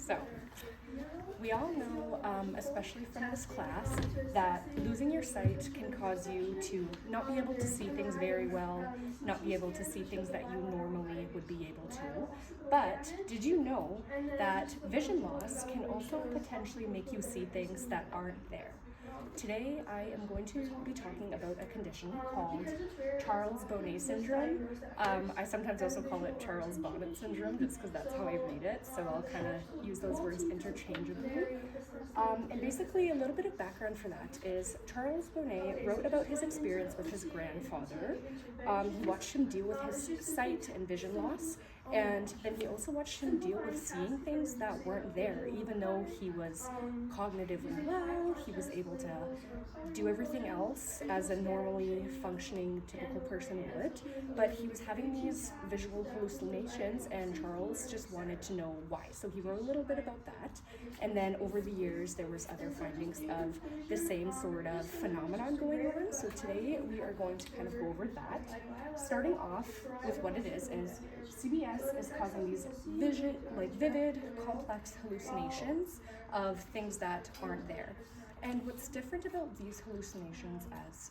So, we all know, especially from this class, that losing your sight can cause you to not be able to see things very well, not be able to see things that you normally would be able to. But did you know that vision loss can also potentially make you see things that aren't there? Today, I am going to be talking about a condition called Charles Bonnet syndrome. I sometimes also call it Charles Bonnet syndrome just because that's how I read it, so I'll kind of use those words interchangeably. And basically, a little bit of background for that is Charles Bonnet wrote about his experience with his grandfather. He watched him deal with his sight and vision loss, and then he also watched him deal with seeing things that weren't there, even though he was cognitively well, he was able to do everything else as a normally functioning typical person would, but he was having these visual hallucinations, and Charles just wanted to know why. So he wrote a little bit about that, and then over the years there was other findings of the same sort of phenomenon going on. So today we are going to kind of go over that. Starting off with what it is CBS is causing these vivid, complex hallucinations of things that aren't there. And what's different about these hallucinations as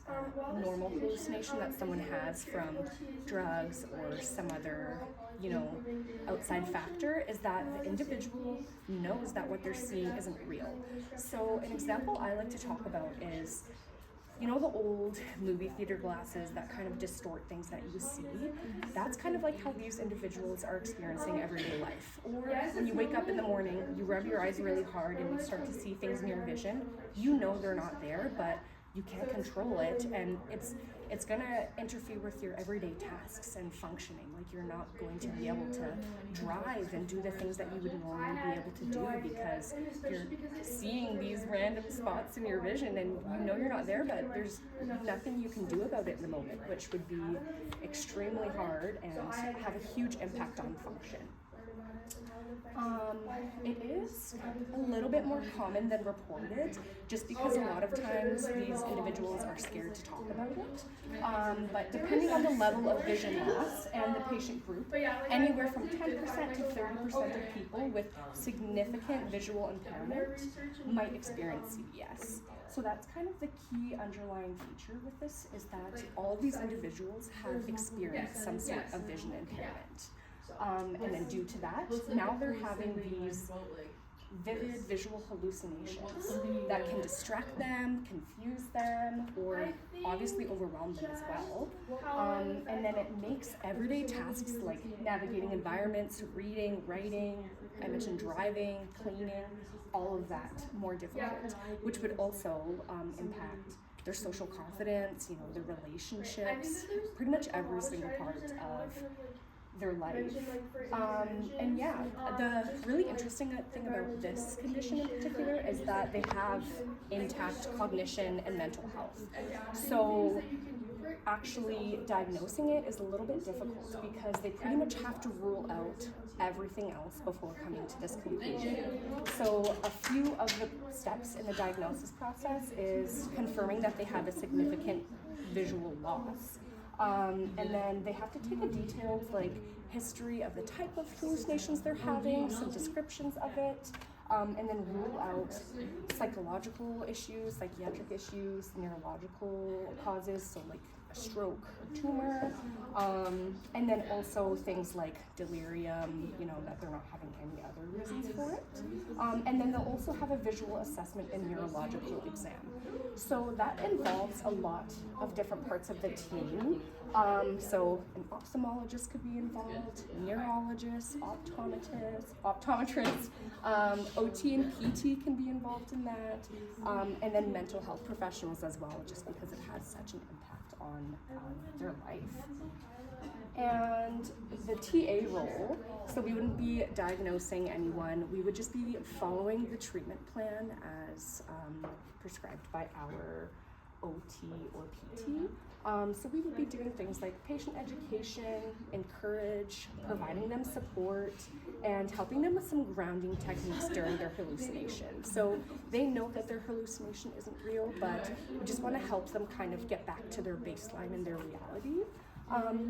a normal hallucination that someone has from drugs or some other, outside factor is that the individual knows that what they're seeing isn't real. So an example I like to talk about is the old movie theater glasses that kind of distort things that you see? That's kind of like how these individuals are experiencing everyday life. Or when you wake up in the morning, you rub your eyes really hard and you start to see things in your vision. You know they're not there, but you can't control it, and it's gonna interfere with your everyday tasks and functioning. Like, you're not going to be able to drive and do the things that you would normally be able to do because you're seeing these random spots in your vision and you know you're not there, but there's nothing you can do about it in the moment, which would be extremely hard and have a huge impact on function. It is a little bit more common than reported, just because a lot of times these individuals are scared to talk about it. But depending on the level of vision loss and the patient group, anywhere from 10% to 30% of people with significant visual impairment might experience CBS. So that's kind of the key underlying feature with this, is that all of these individuals have experienced some sort of vision impairment. And then due to that, now they're having these vivid visual hallucinations that can distract them, confuse them, or obviously overwhelm them as well. And then it makes everyday tasks like navigating environments, reading, writing, I mentioned driving, cleaning, all of that more difficult, which would also impact their social confidence, their relationships, pretty much every single part of their life. And yeah, the really interesting thing about this condition in particular is that they have intact cognition and mental health. So actually diagnosing it is a little bit difficult because they pretty much have to rule out everything else before coming to this conclusion. So a few of the steps in the diagnosis process is confirming that they have a significant visual loss. And then they have to take a detailed history of the type of hallucinations they're having, some descriptions of it, and then rule out psychological issues, psychiatric issues, neurological causes, so like a stroke or tumor, and then also things like delirium, that they're not having any other reasons for it. And then they'll also have a visual assessment and neurological exam. So that involves a lot of different parts of the team. So an ophthalmologist could be involved, neurologists, optometrists, OT and PT can be involved in that, and then mental health professionals as well, just because it has such an impact on their life. And the TA role, so we wouldn't be diagnosing anyone, we would just be following the treatment plan as prescribed by our OT or PT. So we would be doing things like patient education, encourage, providing them support, and helping them with some grounding techniques during their hallucination. So they know that their hallucination isn't real, but we just want to help them kind of get back to their baseline and their reality.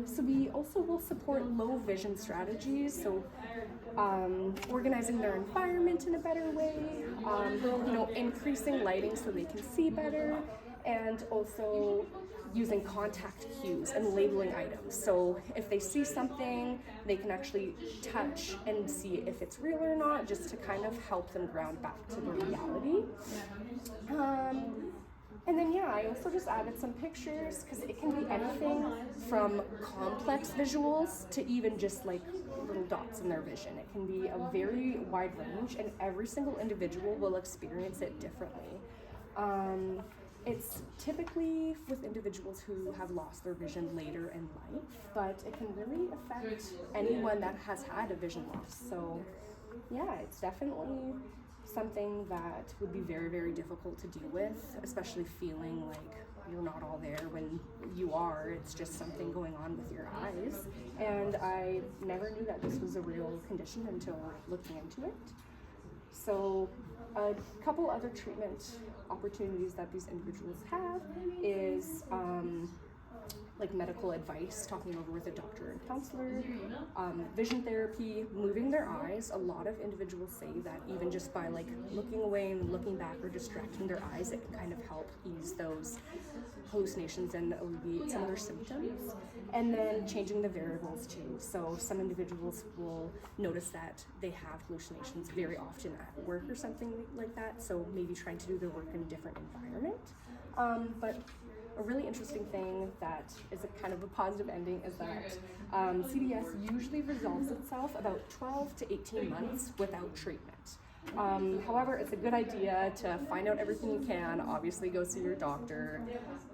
So we also will support low vision strategies, so organizing their environment in a better way, increasing lighting so they can see better, and also using contact cues and labeling items. So if they see something, they can actually touch and see if it's real or not, just to kind of help them ground back to the reality. And then I also just added some pictures, because it can be anything from complex visuals to even just like little dots in their vision. It can be a very wide range, and every single individual will experience it differently. It's typically with individuals who have lost their vision later in life, but it can really affect anyone that has had a vision loss. So it's definitely something that would be very, very difficult to deal with, especially feeling like you're not all there when you are. It's just something going on with your eyes. And I never knew that this was a real condition until looking into it. So a couple other treatment opportunities that these individuals have is like medical advice, talking over with a doctor and counselor, vision therapy, moving their eyes. A lot of individuals say that even just by like looking away and looking back or distracting their eyes, it can kind of help ease those hallucinations and alleviate some of their symptoms. And then changing the variables too. So some individuals will notice that they have hallucinations very often at work or something like that, so maybe trying to do their work in a different environment. But a really interesting thing that is a kind of a positive ending is that CDS usually resolves itself about 12 to 18 months without treatment. However, it's a good idea to find out everything you can, obviously go see your doctor,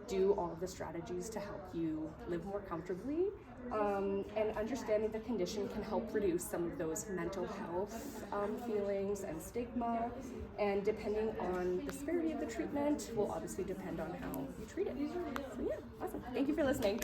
do all of the strategies to help you live more comfortably, and understanding the condition can help reduce some of those mental health feelings and stigma, and depending on the severity of the treatment will obviously depend on how you treat it. So awesome. Thank you for listening.